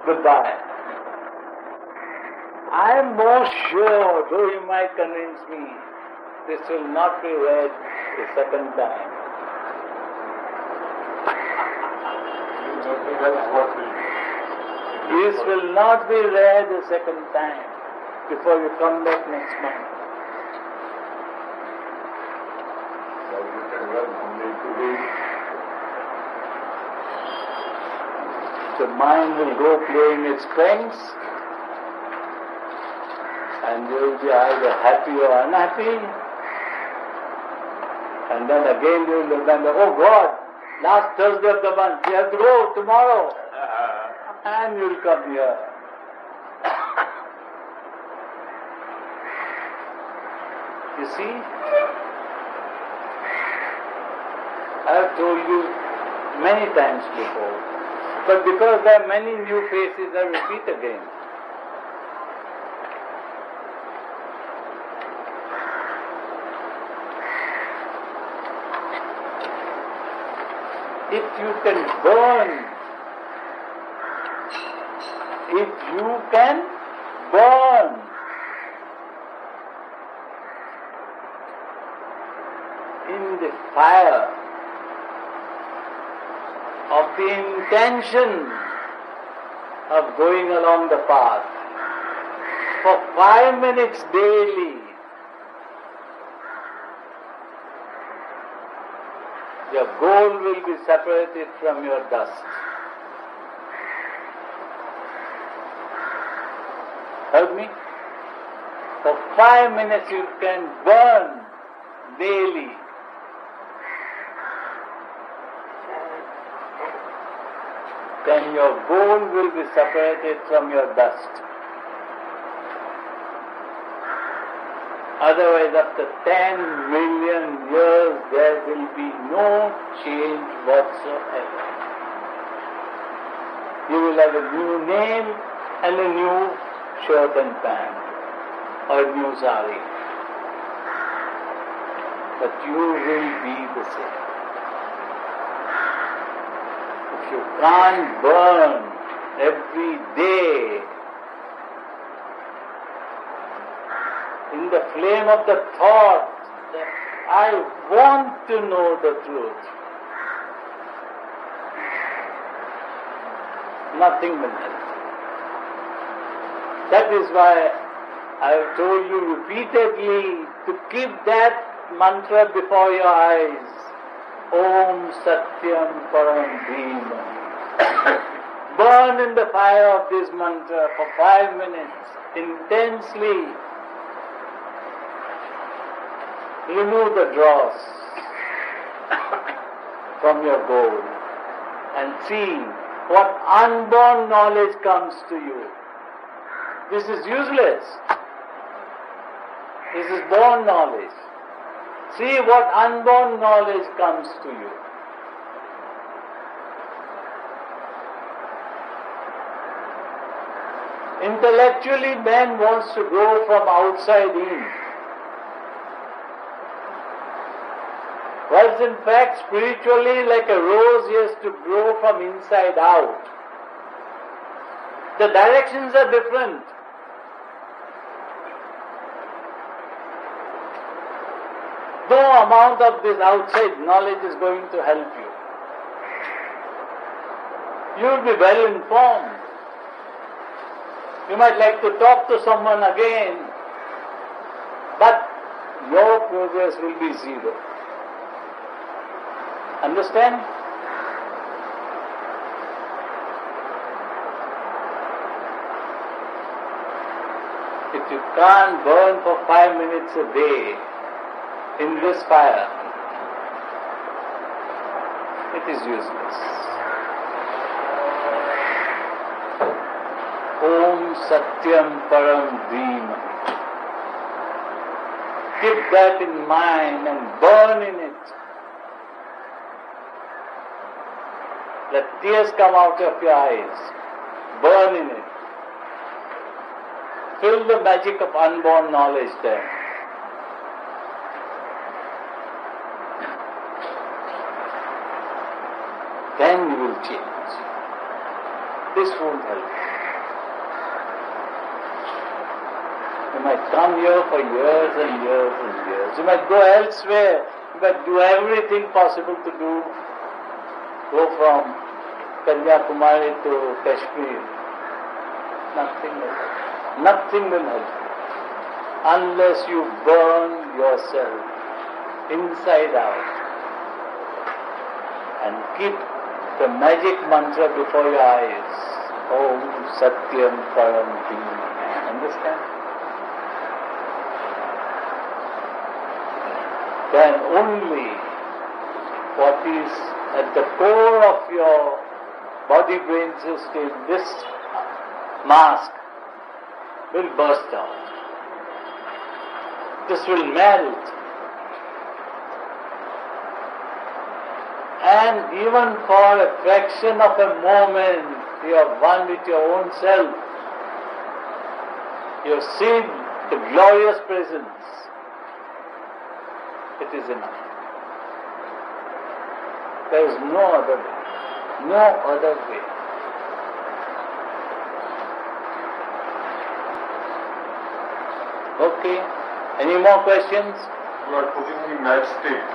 Goodbye. I am more sure, though you might convince me, this will not be read a second time. This will not be read a second time before you come back next month. The mind will go playing its pranks, and you will be either happy or unhappy, and then again you will remember, oh God, last Thursday of the month, we have to go tomorrow, and you will come here. You see, I have told you many times before, but because there are many new faces, I repeat again. If you can burn in the fire of the intention of going along the path for 5 minutes daily, your goal will be separated from your dust. Help me? For 5 minutes you can burn daily. Then your goal will be separated from your dust. Otherwise, after 10 million years, there will be no change whatsoever. You will have a new name and a new shirt and pant, or a new sari. But you will be the same. If you can't burn every day in the flame of the thought that I want to know the truth, nothing will help. That is why I have told you repeatedly to keep that mantra before your eyes. Om Satyam Param Bhima. Burn in the fire of this mantra for 5 minutes, intensely. Remove the dross from your goal and see what unborn knowledge comes to you. This is useless. This is born knowledge. See what unborn knowledge comes to you. Intellectually, man wants to grow from outside in. Whereas in fact, spiritually, like a rose, he has to grow from inside out. The directions are different. No amount of this outside knowledge is going to help you. You will be well informed. You might like to talk to someone again, but your progress will be zero. Understand? If you can't burn for 5 minutes a day in this fire, it is useless. Om Satyam Param Bhima. Keep that in mind and burn in it. Let tears come out of your eyes. Burn in it. Feel the magic of unborn knowledge there. Then you will change. This won't help. You might come here for years and years and years. You might go elsewhere. You might do everything possible to do. Go from Kanyakumari to Kashmir. Nothing will help. Nothing will help you unless you burn yourself inside out and keep the magic mantra before your eyes. Om Satyam Param Dhimam. Understand? Then only what is at the core of your body-brain system, this mask, will burst out. This will melt. And even for a fraction of a moment, you are one with your own self. You have seen the glorious presence. It is enough. There is no other way. No other way. Okay. Any more questions? You are putting the matchstick.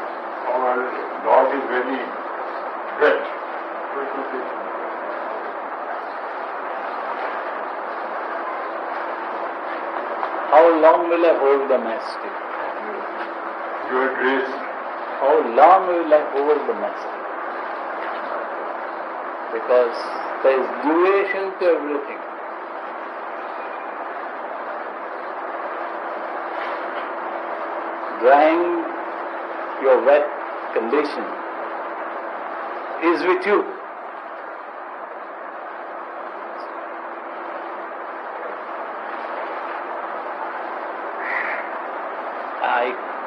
Our dog is very wet. How long will I hold the matchstick? Your grace. How long will I hold the matchstick? Because there is duration to everything. Drying your wet condition is with you.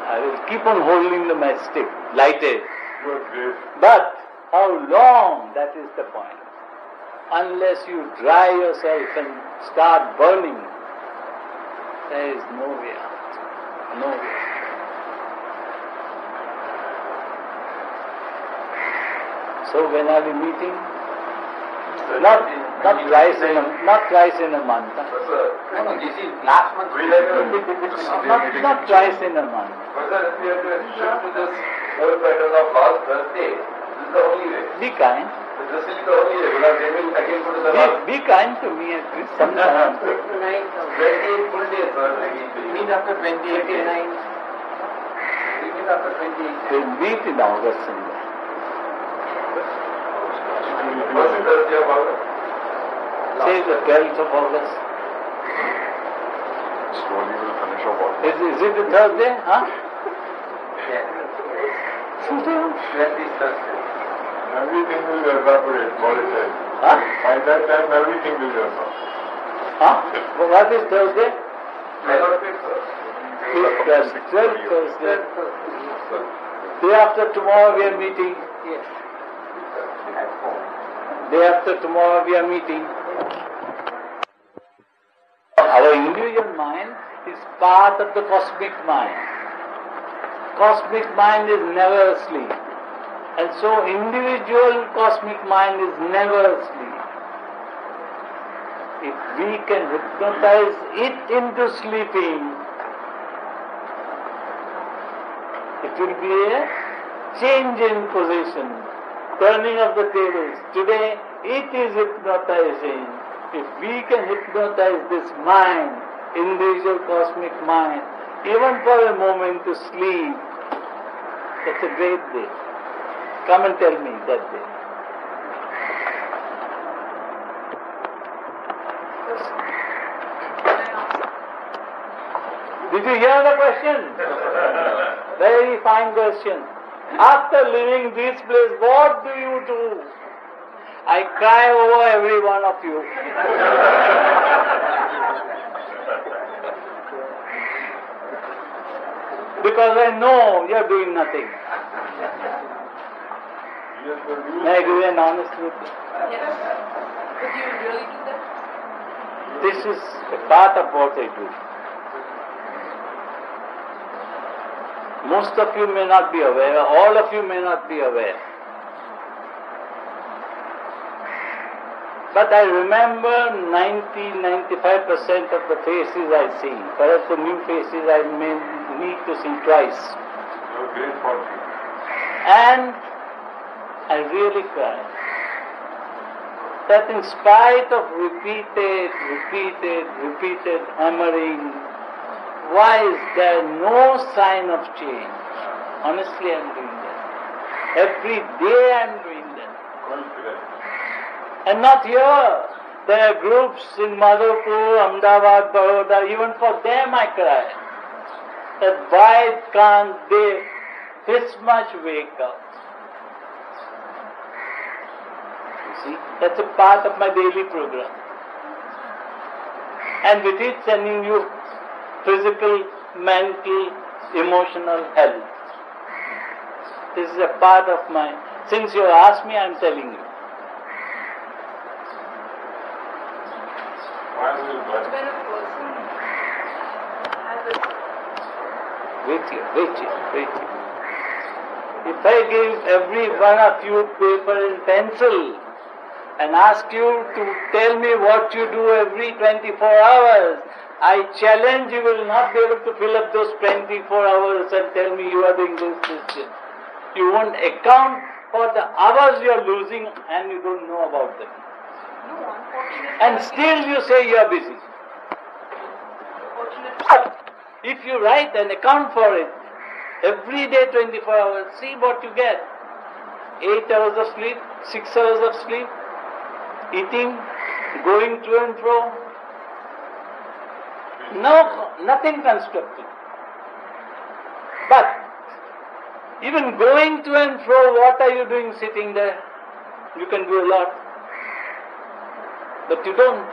I will keep on holding the matchstick, lighted. Your grace. But how long, that is the point. Unless you dry yourself and start burning, there is no way out. No way. So when are we meeting? Not twice in a month. This is last month. Not twice in a month. Sir, we have to shift to this whole pattern of last Thursday. This is the only way. Be kind. This is the only way. Because they will again put the last. Be kind to me at least sometimes. 28 full days, sir. We meet after 28 days. We meet after 28 days. We'll meet in August somewhere. First Thursday of August. Say the 12th of August. Slowly will finish our work. Is it the Thursday? Huh? Yes. 12th is Thursday. Everything will evaporate, volatile. Huh? By that time, everything will evaporate. Huh? Well, what is Thursday? I got it, sir. 12th Thursday. Day after tomorrow we are meeting. Yes. At home. Day after tomorrow we are meeting. Our individual mind is part of the cosmic mind. Cosmic mind is never asleep. And so individual cosmic mind is never asleep. If we can hypnotize it into sleeping, it will be a change in position, turning of the tables. Today it is hypnotizing. If we can hypnotize this mind, individual cosmic mind, even for a moment to sleep, that's a great day. Come and tell me that day. Did you hear the question? Very fine question. After leaving this place, what do you do? I cry over every one of you. Because I know you are doing nothing. May I give you an honest reply? Yes. But you really do that? This is a part of what I do. Most of you may not be aware, all of you may not be aware. But I remember 90-95% of the faces I see. Perhaps the new faces I may need to see twice. You are great for you. And I really cried. That in spite of repeated hammering, why is there no sign of change? Honestly, I am doing that. Every day I am doing that. Confident. And not here. There are groups in Madhurpur, Ahmedabad, Baroda, even for them I cry. That why can't they this much wake up? You see, that's a part of my daily program. And with it sending you physical, mental, emotional health. This is a part of my, since you asked me, I am telling you. Why will you When a person has a Wait here. If I give every one of you paper and pencil and ask you to tell me what you do every 24 hours, I challenge you will not be able to fill up those 24 hours and tell me you are doing this. You won't account for the hours you are losing and you don't know about them. no unfortunate. And still you say you are busy. Unfortunate. If you write and account for it, every day 24 hours, see what you get. 8 hours of sleep, 6 hours of sleep, eating, going to and fro. No, nothing constructive. But even going to and fro, what are you doing sitting there? You can do a lot. But you don't.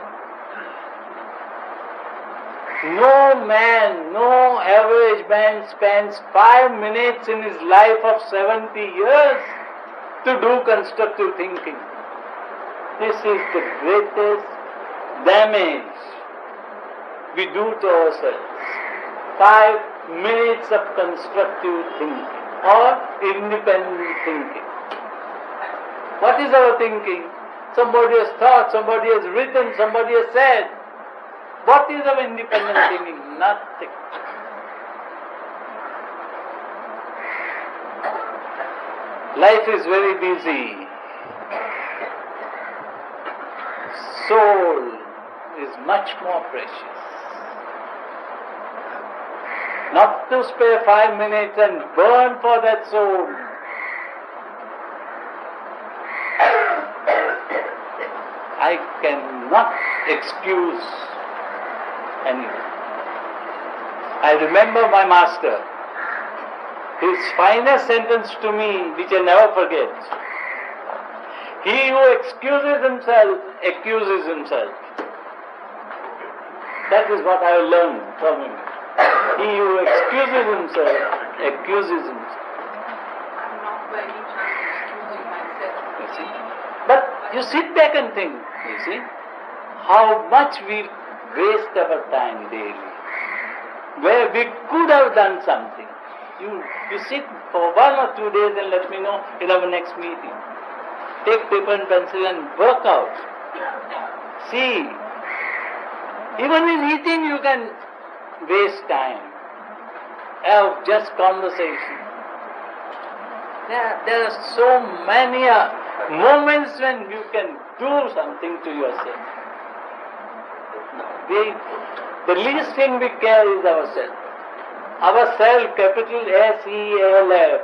No man, no average man spends 5 minutes in his life of 70 years to do constructive thinking. This is the greatest damage we do to ourselves. 5 minutes of constructive thinking or independent thinking. What is our thinking? Somebody has thought, somebody has written, somebody has said. What is our independent thinking? Nothing. Life is very busy. Soul is much more precious. Not to spare 5 minutes and burn for that soul. I cannot excuse anyone. I remember my master, his finest sentence to me, which I never forget. He who excuses himself, accuses himself. That is what I have learned from him. He who excuses himself, accuses himself. I'm not by any chance excusing myself. You see? But you sit back and think, you see, how much we waste our time daily, where we could have done something. You sit for 1 or 2 days and let me know in our next meeting. Take paper and pencil and work out. See, even in eating you can waste time. Have just conversation. There are so many moments when you can do something to yourself. The least thing we care is ourself. Ourself, capital S-E-L-F.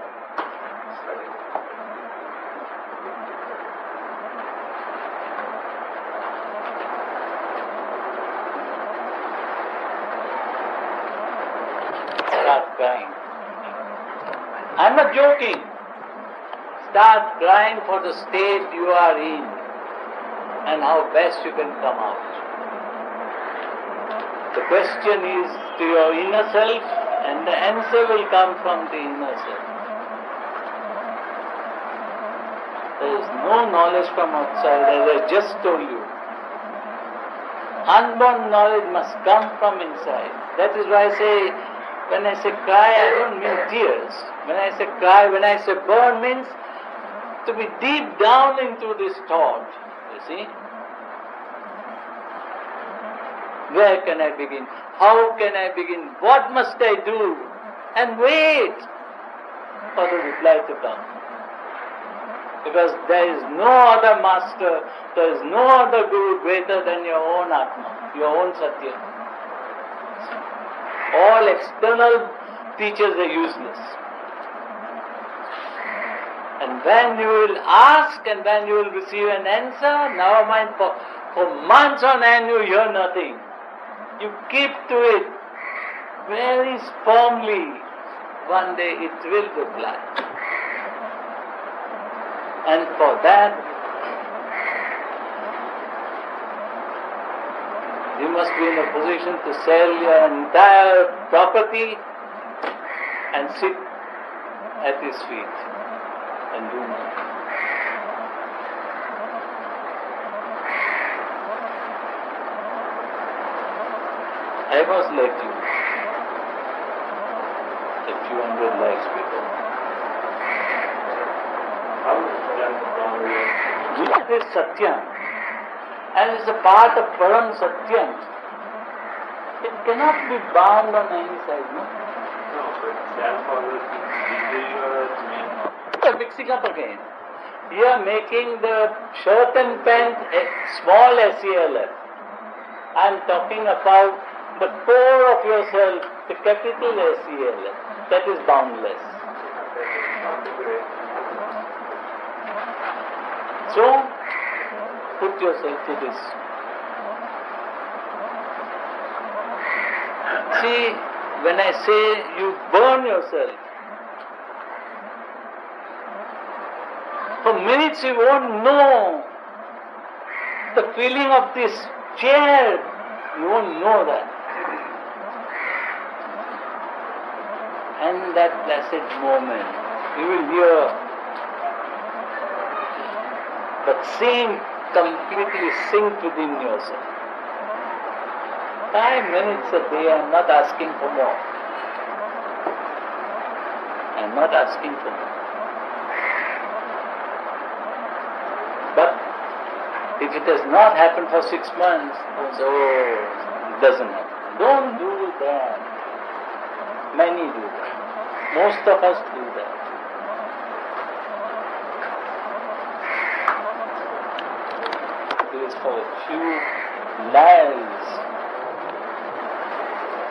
Start crying. I'm not joking. Start crying for the state you are in and how best you can come out. The question is to your inner self, and the answer will come from the inner self. There is no knowledge from outside, as I just told you. Unborn knowledge must come from inside. That is why I say, when I say cry, I don't mean tears. When I say cry, when I say burn, means to be deep down into this thought, you see. Where can I begin? How can I begin? What must I do? And wait for the reply to come. Because there is no other master, there is no other guru greater than your own Atma, your own Satya. All external teachers are useless. And when you will ask and when you will receive an answer, never mind, for months on end you hear nothing. You keep to it very firmly. One day it will reply. And for that, you must be in a position to sell your entire property and sit at his feet and do nothing. I was like you a few hundred lives before. That is Satyam, and is a part of Param Satyam. It cannot be bound on any side, no? No, but self-always You are mixing up again. You are making the shirt and pant a small SELF. I am talking about the core of yourself, the capital SELF, that is boundless. So, put yourself to this. See, when I say you burn yourself, for minutes you won't know the feeling of this chair. You won't know that. And that blessed moment, you will hear but seeing completely synced within yourself. 5 minutes a day, I am not asking for more. I am not asking for more. But if it has not happened for 6 months, so it doesn't happen. Don't do that. Many do that. Most of us do that. It is for a few lives,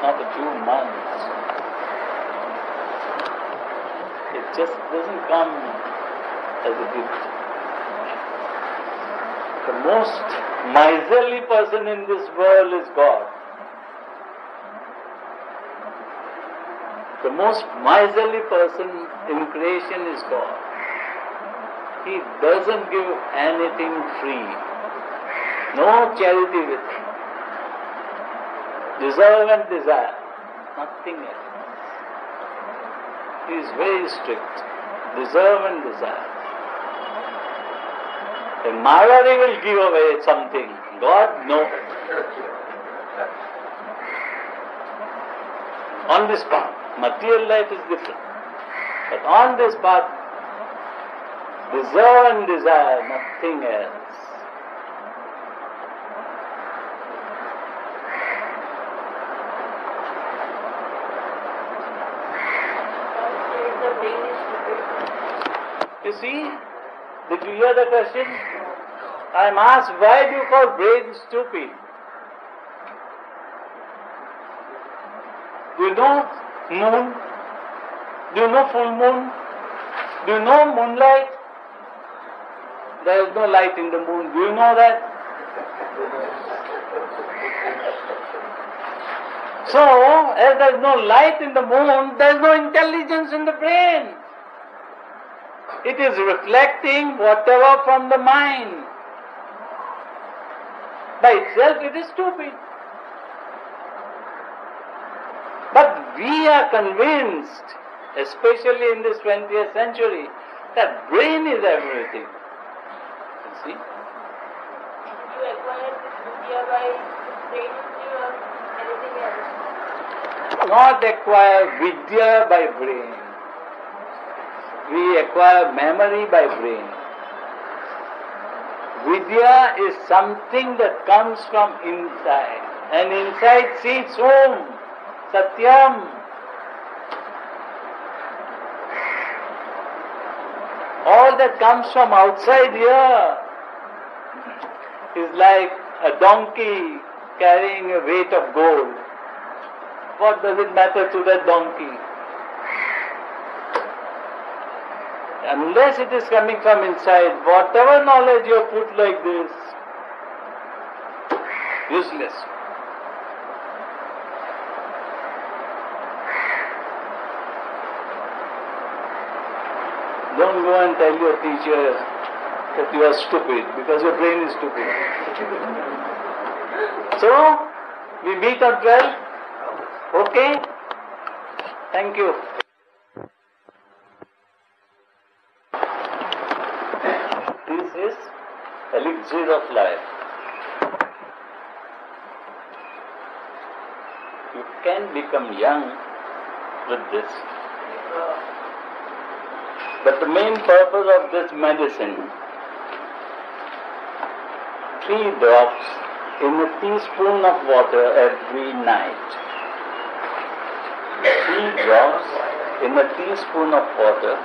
not a few months. It just doesn't come as a gift. The most miserly person in this world is God. The most miserly person in creation is God. He doesn't give anything free. No charity with him. Deserve and desire. Nothing else. He is very strict. Deserve and desire. A Mayavadi will give away something. God, no. On this path. Material life is different. But on this path, deserve and desire, nothing else. You see, did you hear the question? I am asked, why do you call brain stupid? Do you know moon? Do you know full moon? Do you know moonlight? There is no light in the moon. Do you know that? So, as there is no light in the moon, there is no intelligence in the brain. It is reflecting whatever from the mind. By itself it is stupid. But we are convinced, especially in this 20th century, that brain is everything. You see? You acquire this vidya by brain or anything else? Not acquire vidya by brain. We acquire memory by brain. Vidya is something that comes from inside. and inside sees Om, Satyam. All that comes from outside here is like a donkey carrying a weight of gold. What does it matter to that donkey? Unless it is coming from inside, whatever knowledge you put like this, useless. Don't go and tell your teacher that you are stupid, because your brain is stupid. So, we meet at 12. Okay? Thank you. This is elixir of life. You can become young with this. But the main purpose of this medicine, 3 drops in a teaspoon of water every night. 3 drops in a teaspoon of water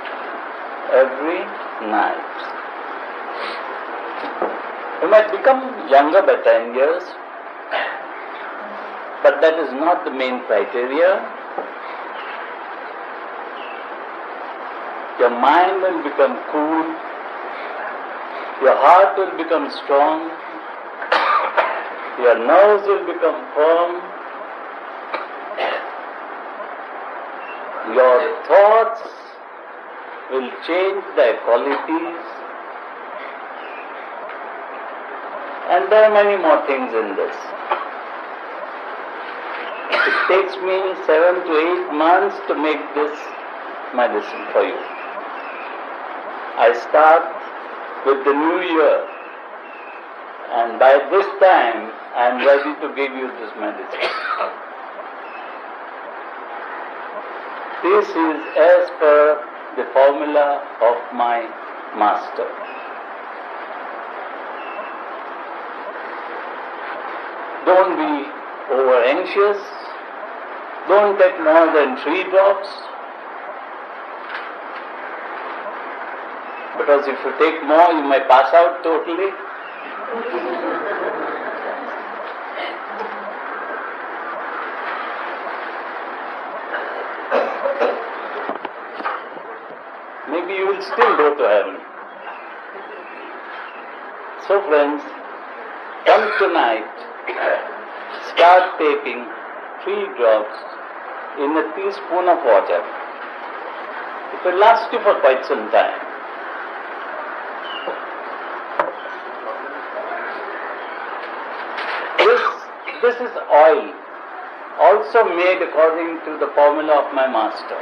every night. You might become younger by 10 years, but that is not the main criteria. Your mind will become cool, your heart will become strong, your nerves will become firm, your thoughts will change their qualities, and there are many more things in this. It takes me 7 to 8 months to make this medicine for you. I start with the new year, and by this time I am ready to give you this medicine. This is as per the formula of my master. Don't be over anxious. Don't take more than 3 drops. Because if you take more, you may pass out totally. Maybe you will still go to heaven. So friends, come tonight, start taking 3 drops in a teaspoon of water. It will last you for quite some time. This is oil, also made according to the formula of my master.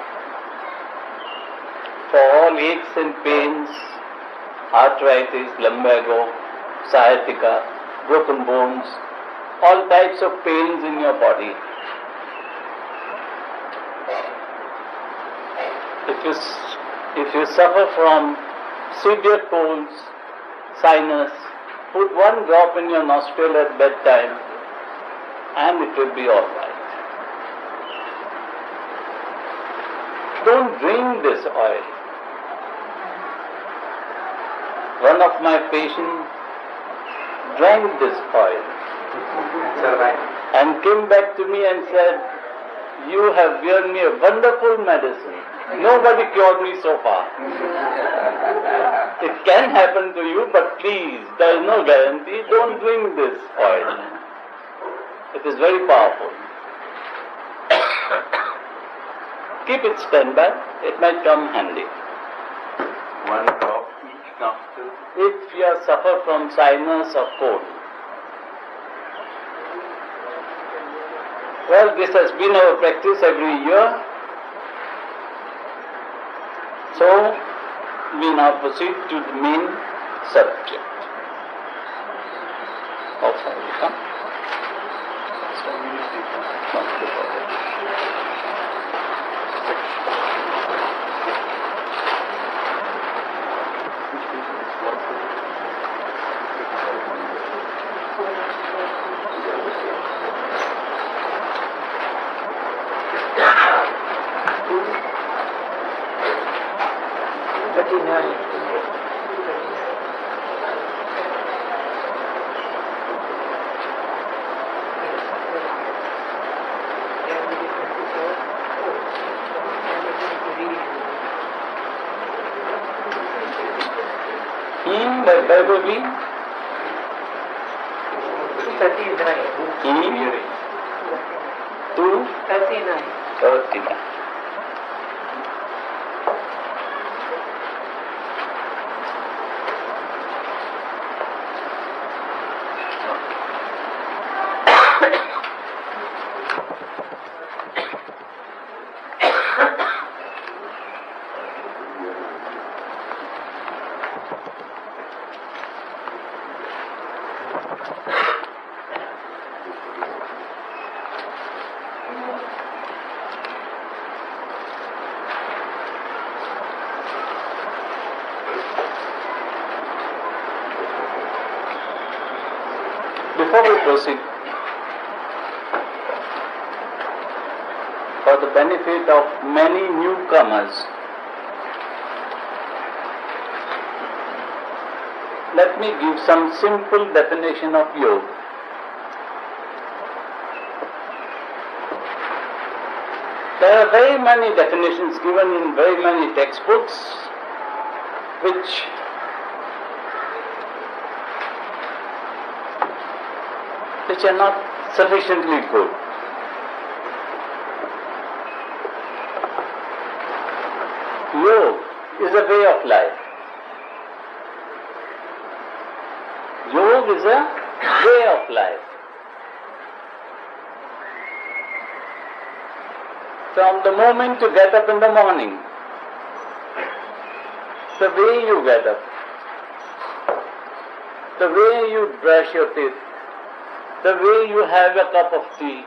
For all aches and pains, arthritis, lumbago, sciatica, broken bones, all types of pains in your body. If you suffer from severe colds, sinus, put 1 drop in your nostril at bedtime, and it will be all right. Don't drink this oil. One of my patients drank this oil and came back to me and said, "You have given me a wonderful medicine. Nobody cured me so far." It can happen to you, but please, there is no guarantee. Don't drink this oil. It is very powerful. Keep it standby. It might come handy. 1 drop each nostril. If you suffer from sinus or cold. Well, this has been our practice every year. So, we now proceed to the main subject. Also, will come. Probably 239. Before we proceed, for the benefit of many newcomers, let me give some simple definition of yoga. There are very many definitions given in very many textbooks which are not sufficiently good. Yoga is a way of life. Yoga is a way of life. From the moment you get up in the morning, the way you get up, the way you brush your teeth, the way you have a cup of tea,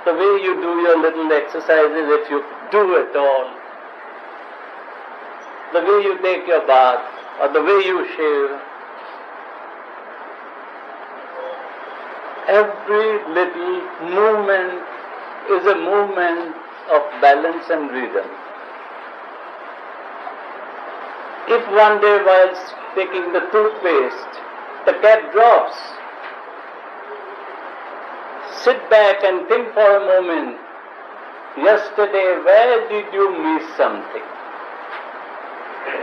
the way you do your little exercises if you do at all, the way you take your bath or the way you shave, every little movement is a movement of balance and rhythm. If one day while taking the toothpaste, the cap drops, sit back and think for a moment, yesterday where did you miss something?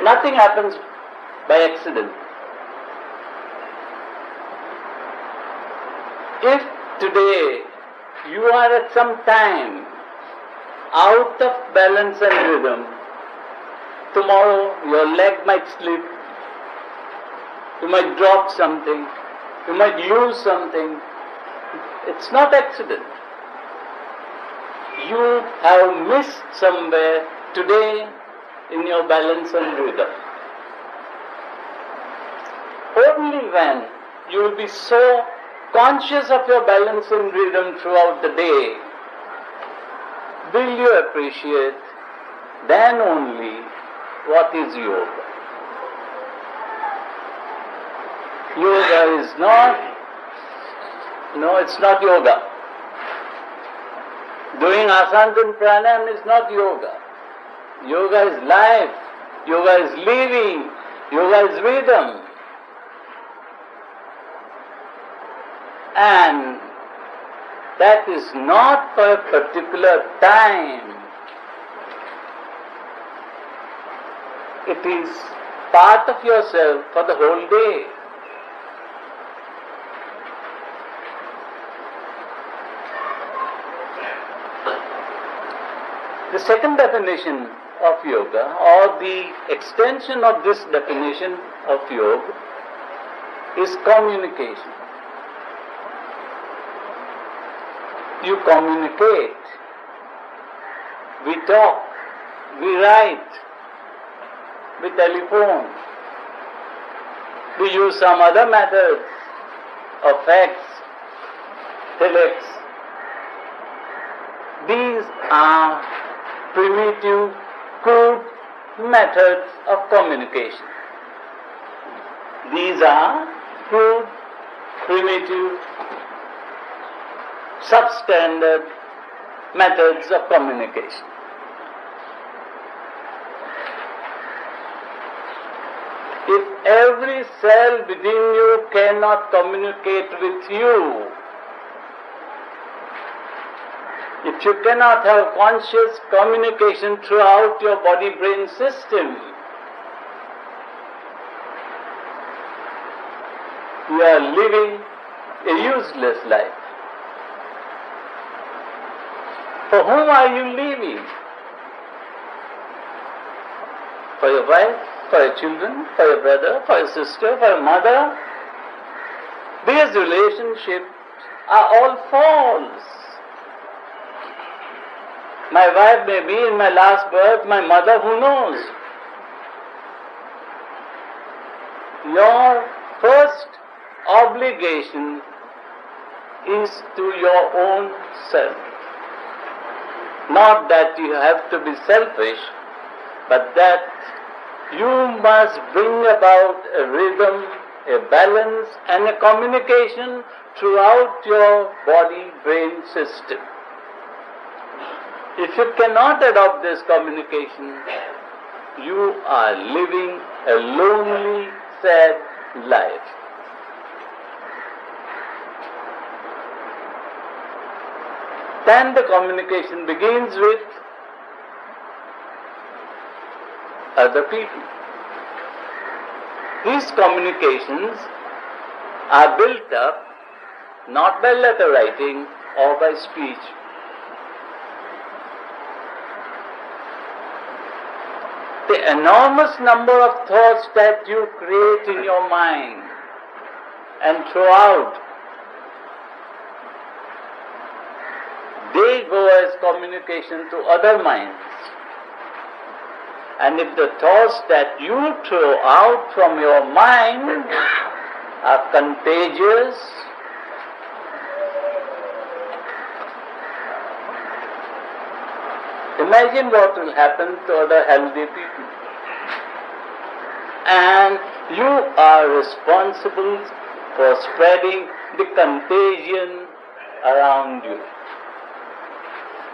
Nothing happens by accident. If today you are at some time out of balance and rhythm, tomorrow your leg might slip, you might drop something, you might lose something. It's not accident. You have missed somewhere today in your balance and rhythm. Only when you will be so conscious of your balance and rhythm throughout the day will you appreciate then only what is yoga. Yoga is it's not yoga. Doing asanas and pranayam is not yoga. Yoga is life. Yoga is living. Yoga is rhythm. And that is not for a particular time. It is part of yourself for the whole day. The second definition of yoga, or the extension of this definition of yoga, is communication. You communicate, we talk, we write, we telephone, we use some other methods of fax, telex. These are primitive, crude methods of communication. These are crude, primitive, substandard methods of communication. every cell within you cannot communicate with you. If you cannot have conscious communication throughout your body-brain system, you are living a useless life. For whom are you living? For your wife, for your children, for your brother, for your sister, for your mother? These relationships are all false. My wife may be in my last birth, my mother, who knows? Your first obligation is to your own self. Not that you have to be selfish, but that you must bring about a rhythm, a balance and a communication throughout your body-brain system. If you cannot adopt this communication, you are living a lonely, sad life. Then the communication begins with other people. These communications are built up not by letter writing or by speech. The enormous number of thoughts that you create in your mind and throughout, they go as communication to other minds. And if the thoughts that you throw out from your mind are contagious, imagine what will happen to other healthy people. And you are responsible for spreading the contagion around you.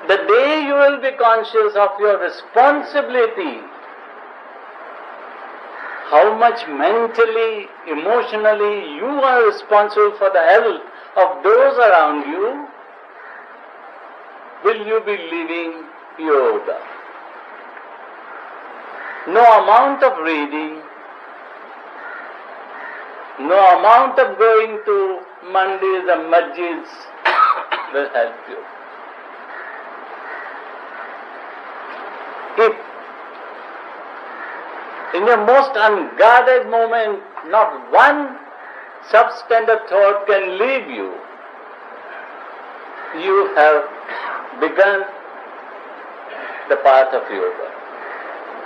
The day you will be conscious of your responsibility, how much mentally, emotionally you are responsible for the health of those around you, will you be living yoga. No amount of reading, no amount of going to mandis and masjids will help you. If in your most unguarded moment not one substandard thought can leave you, you have begun the path of yoga.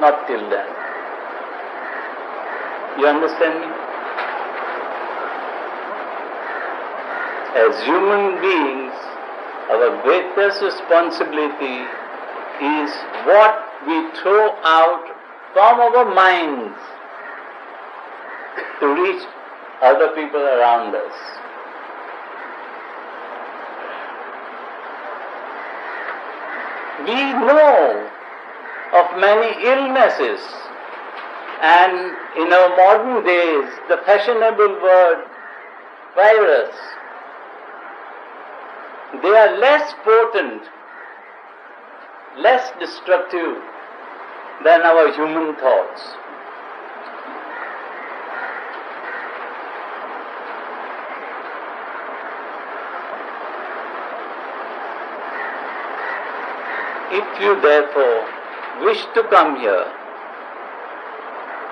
Not till then. You understand me? As human beings, our greatest responsibility is what we throw out from our minds to reach other people around us. We know of many illnesses, and in our modern days, the fashionable word virus, they are less potent, less destructive than our human thoughts. If you therefore wish to come here,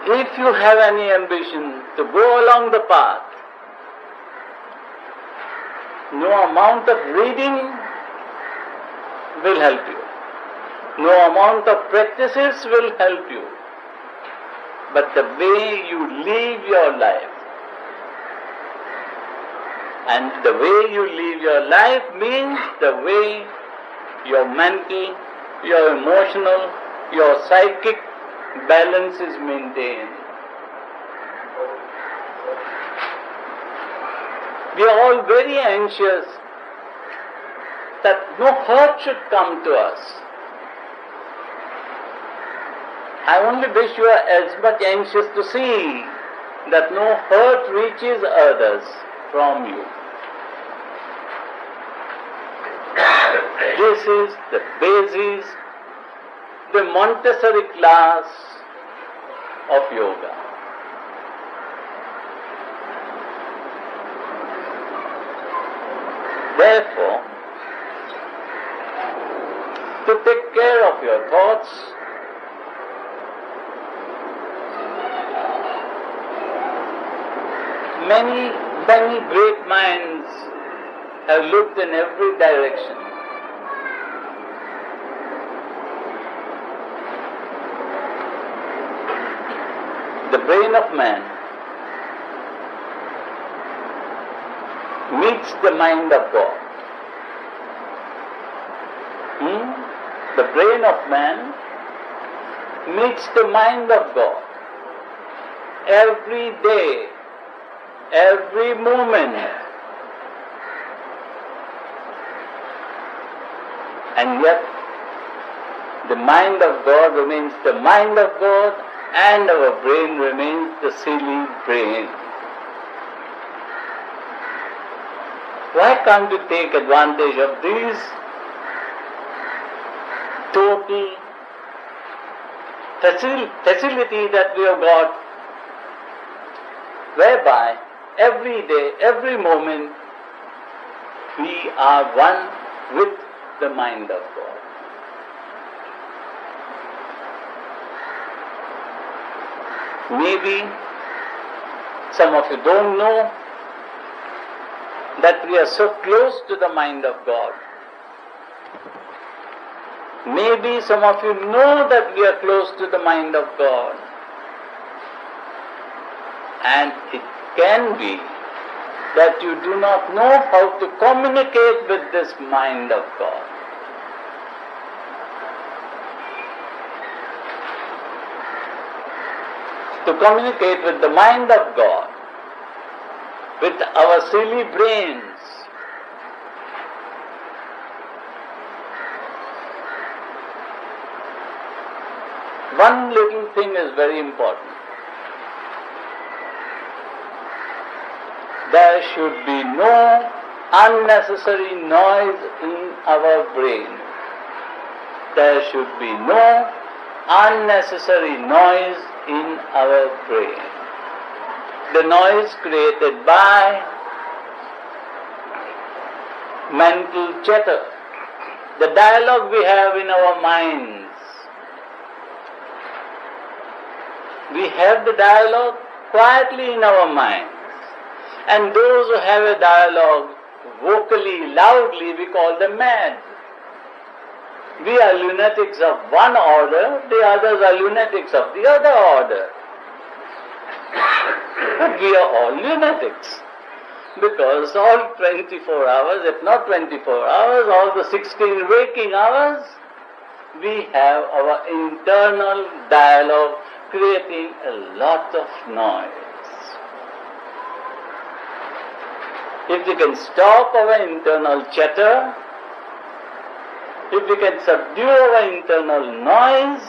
if you have any ambition to go along the path, no amount of reading will help you. No amount of practices will help you. But the way you live your life, and the way you live your life means the way your mental, your emotional, your psychic balance is maintained. We are all very anxious that no hurt should come to us. I only wish you are as much anxious to see that no hurt reaches others from you. This is the basis, the Montessori class of yoga. Therefore, to take care of your thoughts, many great minds have looked in every direction. The brain of man meets the mind of God. The brain of man meets the mind of God. Every day, every moment. And yet, the mind of God remains the mind of God, and our brain remains the silly brain. Why can't we take advantage of these total facility that we have got, whereby every day, every moment, we are one with the mind of God. Maybe some of you don't know that we are so close to the mind of God. Maybe some of you know that we are close to the mind of God. And it can be that you do not know how to communicate with this mind of God. To communicate with the mind of God, with our silly brains, one little thing is very important. There should be no unnecessary noise in our brain. There should be no unnecessary noise in our brain. The noise created by mental chatter, the dialogue we have in our minds. We have the dialogue quietly in our minds. And those who have a dialogue vocally, loudly, we call them mad. We are lunatics of one order, the others are lunatics of the other order. But we are all lunatics. Because all 24 hours, if not 24 hours, all the 16 waking hours, we have our internal dialogue creating a lot of noise. If we can stop our internal chatter, if we can subdue our internal noise,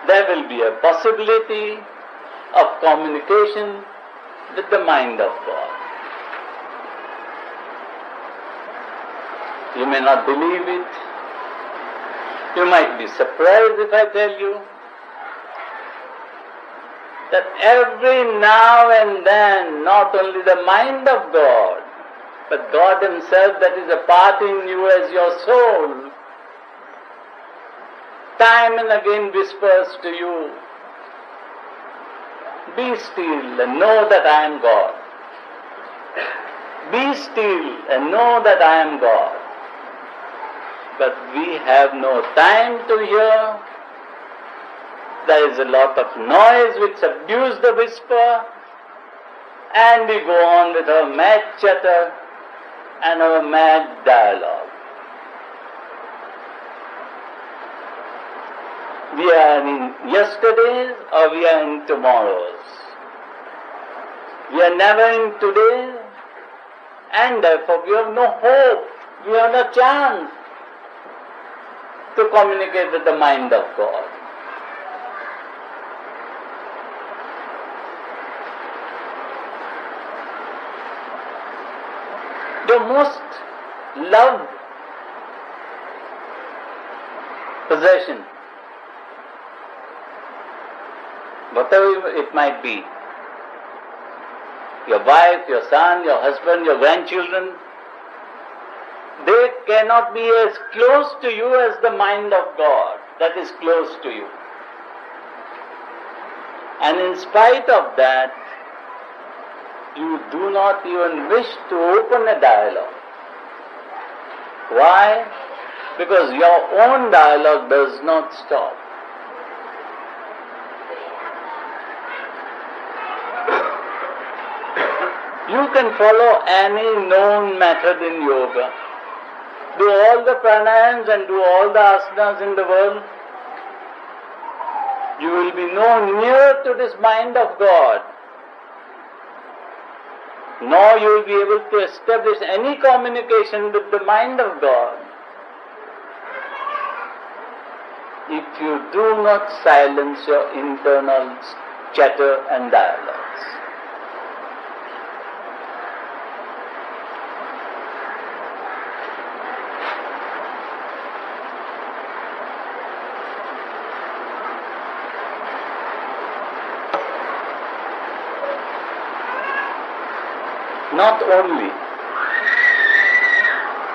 there will be a possibility of communication with the mind of God. You may not believe it. You might be surprised if I tell you that every now and then, not only the mind of God, but God Himself that is a part in you as your soul, time and again whispers to you, be still and know that I am God. Be still and know that I am God. But we have no time to hear. There is a lot of noise which subdues the whisper, and we go on with our mad chatter and our mad dialogue. We are in yesterday's or we are in tomorrow's. We are never in today, and therefore we have no hope, we have no chance to communicate with the mind of God. your most loved possession, whatever it might be, your wife, your son, your husband, your grandchildren, they cannot be as close to you as the mind of God that is close to you. And in spite of that, you do not even wish to open a dialogue. Why? Because your own dialogue does not stop. You can follow any known method in yoga. Do all the pranayams and do all the asanas in the world. You will be no nearer to this mind of God, nor you will be able to establish any communication with the mind of God if you do not silence your internal chatter and dialogues.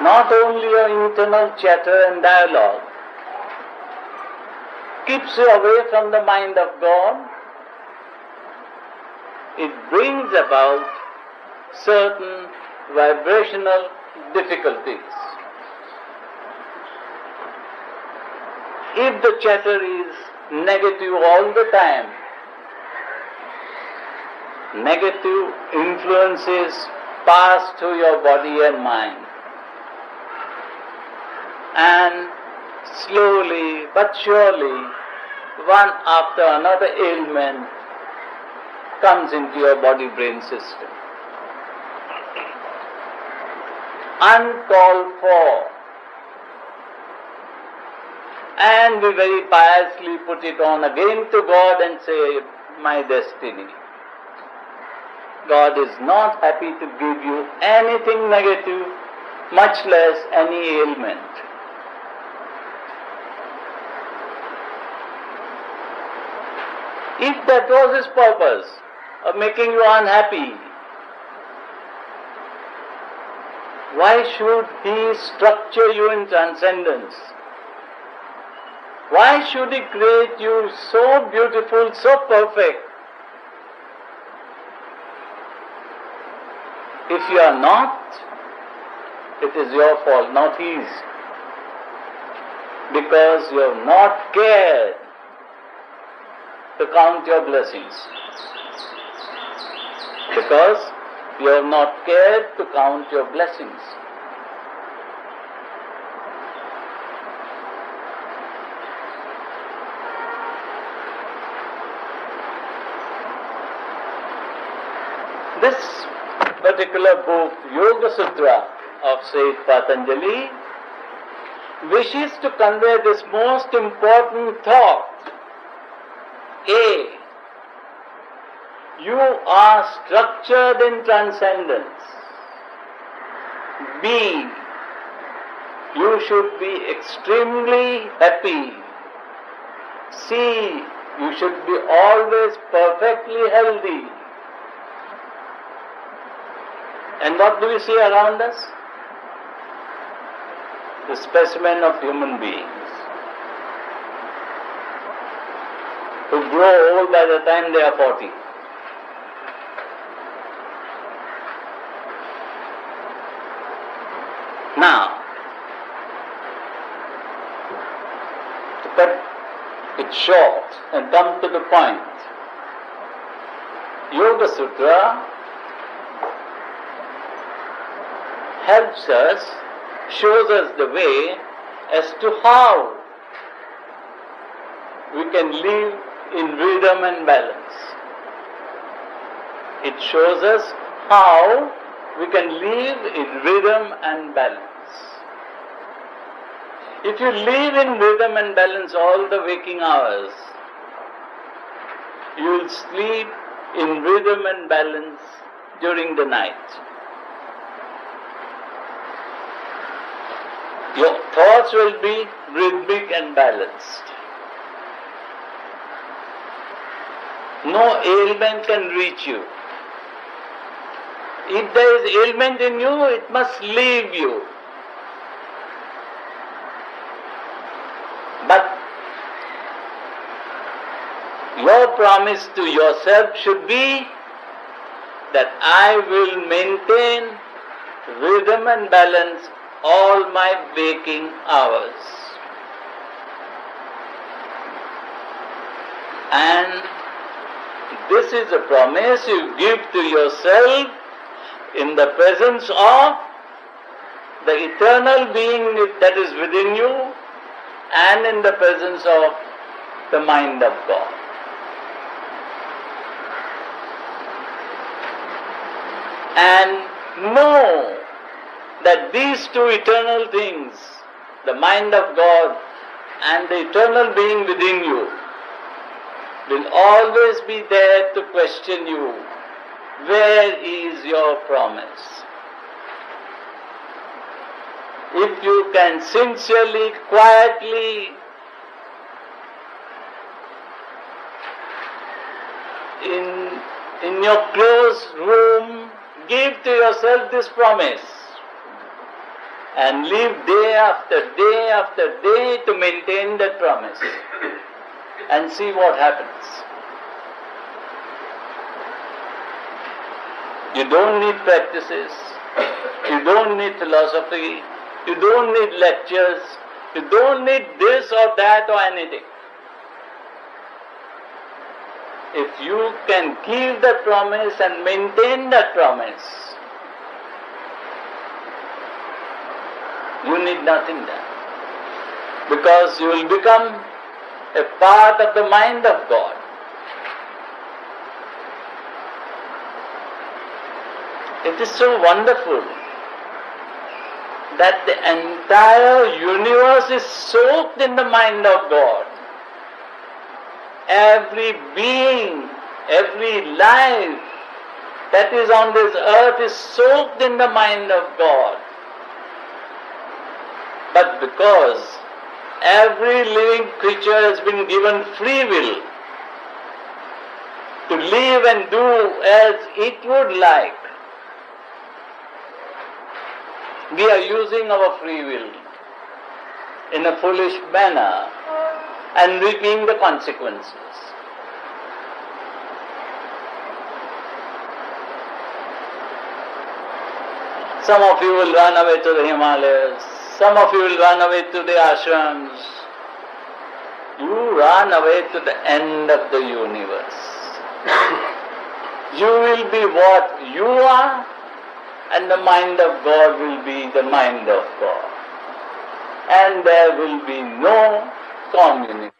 Not only your internal chatter and dialogue keeps you away from the mind of God, it brings about certain vibrational difficulties. If the chatter is negative all the time, negative influences pass through your body and mind, and slowly but surely one after another ailment comes into your body-brain system. Uncalled for. And we very piously put it on again to God and say, my destiny. God is not happy to give you anything negative, much less any ailment. If that was His purpose of making you unhappy, why should He structure you in transcendence? Why should He create you so beautiful, so perfect? If you are not, it is your fault, not His. Because you have not cared to count your blessings. Because you have not cared to count your blessings. This particular book, Yoga Sutra of Saint Patanjali, wishes to convey this most important thought. A. You are structured in transcendence. B. You should be extremely happy. C. You should be always perfectly healthy. And what do we see around us? The specimen of human beings who grow old by the time they are 40. Now, to cut it short and come to the point, Yoga Sutra helps us, shows us the way as to how we can live in rhythm and balance. It shows us how we can live in rhythm and balance. If you live in rhythm and balance all the waking hours, you will sleep in rhythm and balance during the night. Your thoughts will be rhythmic and balanced. No ailment can reach you. If there is ailment in you, it must leave you. But your promise to yourself should be that I will maintain rhythm and balance all my waking hours. And this is a promise you give to yourself in the presence of the eternal being that is within you and in the presence of the mind of God. And know that these two eternal things, the mind of God and the eternal being within you, will always be there to question you. Where is your promise? If you can sincerely, quietly, in your closed room, give to yourself this promise and live day after day after day to maintain that promise and see what happens. You don't need practices, you don't need philosophy, you don't need lectures, you don't need this or that or anything. If you can keep that promise and maintain that promise, you need nothing then. Because you will become a part of the mind of God. It is so wonderful that the entire universe is soaked in the mind of God. Every being, every life that is on this earth is soaked in the mind of God. But because every living creature has been given free will to live and do as it would like, we are using our free will in a foolish manner and reaping the consequences. Some of you will run away to the Himalayas, some of you will run away to the ashrams. You run away to the end of the universe. You will be what you are, and the mind of God will be the mind of God. And there will be no communication.